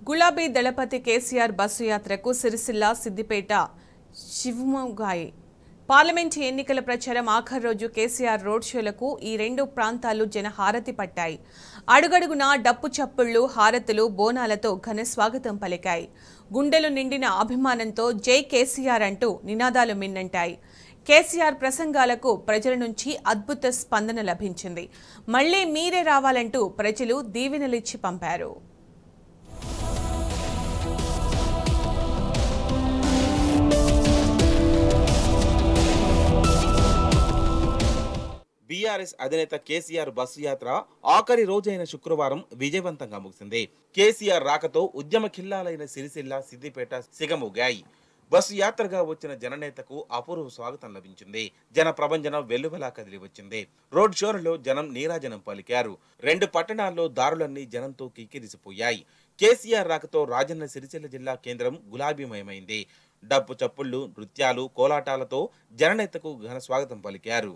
గులాబీ దళపతి కేసీఆర్ బస్సు యాత్రకు సిరిసిల్ల, సిద్దిపేట, శివమొగ్గాయి పార్లమెంటు ఎన్నికల ప్రచారం ఆఖరి రోజు కేసీఆర్ రోడ్ షోలకు ఈ రెండు ప్రాంతాలు జనహారతి పట్టాయి. అడుగడుగునా డప్పు చప్పుళ్లు, హారతులు, బోనాలతో ఘన స్వాగతం పలికాయి. గుండెలు నిండిన అభిమానంతో జై కేసీఆర్ అంటూ నినాదాలు మిన్నంటాయి. కేసీఆర్ ప్రసంగాలకు ప్రజల నుంచి అద్భుత స్పందన లభించింది. మళ్లీ మీరే రావాలంటూ ప్రజలు దీవెనలిచ్చి పంపారు. బీఆర్ఎస్ అధినేత కేసీఆర్ బస్సు యాత్ర ఆఖరి రోజైన శుక్రవారం విజయవంతంగా ముగిసింది. కేసీఆర్ రాకతో ఉద్యమ ఖిల్లాలైన సిరిసిల్ల, సిద్దిపేట సిగమొగ్గాయి. బస్సు యాత్రగా వచ్చిన జననేతకు అపూర్వ స్వాగతం లభించింది. జన ప్రభంజనం వెల్లువలా కదిలి వచ్చింది. రోడ్ షోలలో జనం నీరాజనం పలికారు. రెండు పట్టణాల్లో దారులన్నీ జనంతో కిక్కిరిసిపోయాయి. కేసీఆర్ రాకతో రాజన్న సిరిసిల్ల జిల్లా కేంద్రం గులాబీమయమైంది. డప్పు చప్పుళ్లు, నృత్యాలు, కోలాటాలతో జననేతకు ఘన స్వాగతం పలికారు.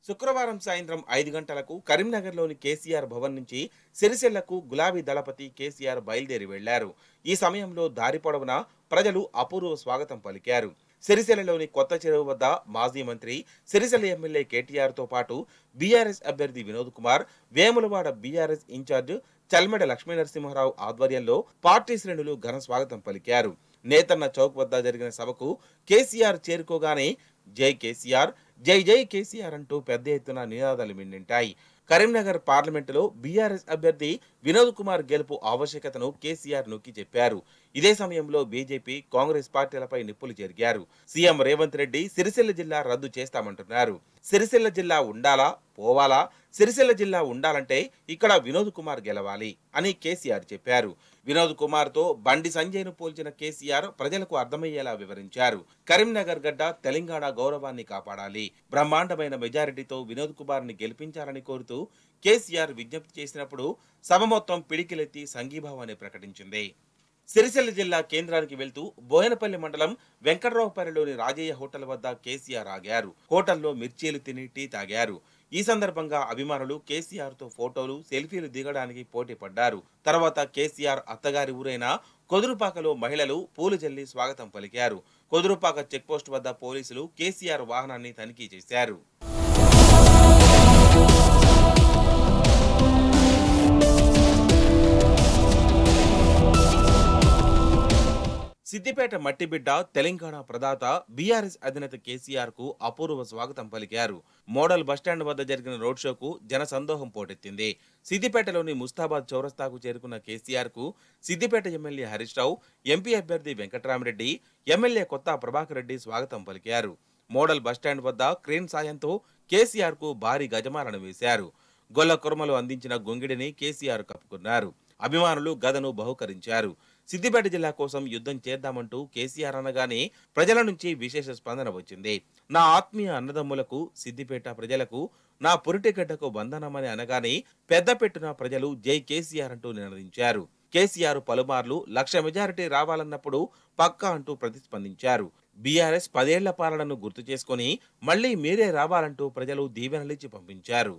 శుక్రవారం సాయంత్రం 5 గంటలకు కరీంనగర్లోని కేసీఆర్ భవన్ నుంచి సిరిసిల్లకు గులాబీ దళపతి కేసీఆర్ బయలుదేరి వెళ్లారు. ఈ సమయంలో దారి పొడవునా ప్రజలు అపూర్వ స్వాగతం పలికారు. సిరిసిల్లలోని కొత్త చెరువు వద్ద మాజీ మంత్రి, సిరిసిల్ల ఎమ్మెల్యే కేటీఆర్ తో పాటు బీఆర్ఎస్ అభ్యర్థి వినోద్ కుమార్, వేములవాడ బీఆర్ఎస్ ఇన్ఛార్జ్ చల్మెడ లక్ష్మీనరసింహారావు ఆధ్వర్యంలో పార్టీ శ్రేణులు ఘన స్వాగతం పలికారు. నేతన్న చౌక్ వద్ద జరిగిన సభకు కేసీఆర్ చేరుకోగానే జై కేసీఆర్, జై జై కేసీఆర్ అంటూ పెద్ద ఎత్తున నినాదాలు మిన్నింటాయి. కరీంనగర్ పార్లమెంటులో బీఆర్ఎస్ అభ్యర్థి వినోద్ కుమార్ గెలుపు ఆవశ్యకతను కేసీఆర్ నొక్కి చెప్పారు. ఇదే సమయంలో బీజేపీ, కాంగ్రెస్ పార్టీలపై నిప్పులు చెరిగారు. సీఎం రేవంత్ రెడ్డి సిరిసిల్ల జిల్లా రద్దు చేస్తామంటున్నారు. సిరిసిల్ల జిల్లా ఉండాలా, పోవాలా? సిరిసిల్ల జిల్లా ఉండాలంటే ఇక్కడ వినోద్ కుమార్ గెలవాలి అని కేసీఆర్ చెప్పారు. వినోద్ కుమార్ తో బండి సంజయ్ను పోల్చిన కేసీఆర్ ప్రజలకు అర్థమయ్యేలా వివరించారు. కరీంనగర్ గడ్డ తెలంగాణ గౌరవాన్ని కాపాడాలి, బ్రహ్మాండమైన మెజారిటీతో వినోద్ కుమార్ ని గెలిపించాలని కోరుతూ కేసీఆర్ విజ్ఞప్తి చేసినప్పుడు సభ మొత్తం పిడికిలెత్తి సంఘీభావాన్ని ప్రకటించింది. సిరిసిల్ల జిల్లా కేంద్రానికి వెళ్తూ బోయనపల్లి మండలం వెంకట్రావుపల్లిలోని రాజయ్య హోటల్ వద్ద కేసీఆర్ ఆగారు. హోటల్లో మిర్చీలు తిని టీ తాగారు. ఈ సందర్భంగా అభిమానులు కేసీఆర్ తో ఫోటోలు, సెల్ఫీలు దిగడానికి పోటీ పడ్డారు. తర్వాత కేసీఆర్ అత్తగారి ఊరైన కొదురుపాకలో మహిళలు పూలు జల్లి స్వాగతం పలికారు. కొదురుపాక చెక్పోస్ట్ వద్ద పోలీసులు కేసీఆర్ వాహనాన్ని తనిఖీ చేశారు. సిద్దిపేట మట్టిబిడ్డ, తెలంగాణ ప్రదాత బీఆర్ఎస్ అధినేత కేసీఆర్ కు అపూర్వ స్వాగతం పలికారు. మోడల్ బస్టాండ్ వద్ద జరిగిన రోడ్ షోకు జన సందోహం పోటెత్తింది. సిద్దిపేటలోని ముస్తాబాద్ చౌరస్తాకు చేరుకున్న కేసీఆర్ కు సిద్దిపేట ఎమ్మెల్యే హరీష్ రావు, ఎంపీ అభ్యర్థి వెంకట్రామరెడ్డి, ఎమ్మెల్యే కొత్త ప్రభాకర్ రెడ్డి స్వాగతం పలికారు. మోడల్ బస్టాండ్ వద్ద క్రేన్ సాయంతో కేసీఆర్ కు భారీ గజమాలను వేశారు. గొల్ల కుర్మలు అందించిన గొంగిడిని కేసీఆర్ కప్పుకున్నారు. అభిమానులు గదను బహుకరించారు. సిద్దిపేట జిల్లా కోసం యుద్ధం చేద్దామంటూ కేసీఆర్ అనగానే ప్రజల నుంచి విశేష స్పందన వచ్చింది. నా ఆత్మీయ అన్నదమ్ములకు, సిద్దిపేట ప్రజలకు నా పురిటిగడ్డకు బంధనమని అనగానే పెద్దపెట్టున ప్రజలు జై కేసీఆర్ అంటూ నినదించారు. కేసీఆర్ పలుమార్లు 1,00,000 మెజారిటీ రావాలన్నప్పుడు పక్కా అంటూ ప్రతిస్పందించారు. బీఆర్ఎస్ 10 ఏళ్ల పాలనను గుర్తు చేసుకుని మళ్లీ మీరే రావాలంటూ ప్రజలు దీవెనలిచ్చి పంపించారు.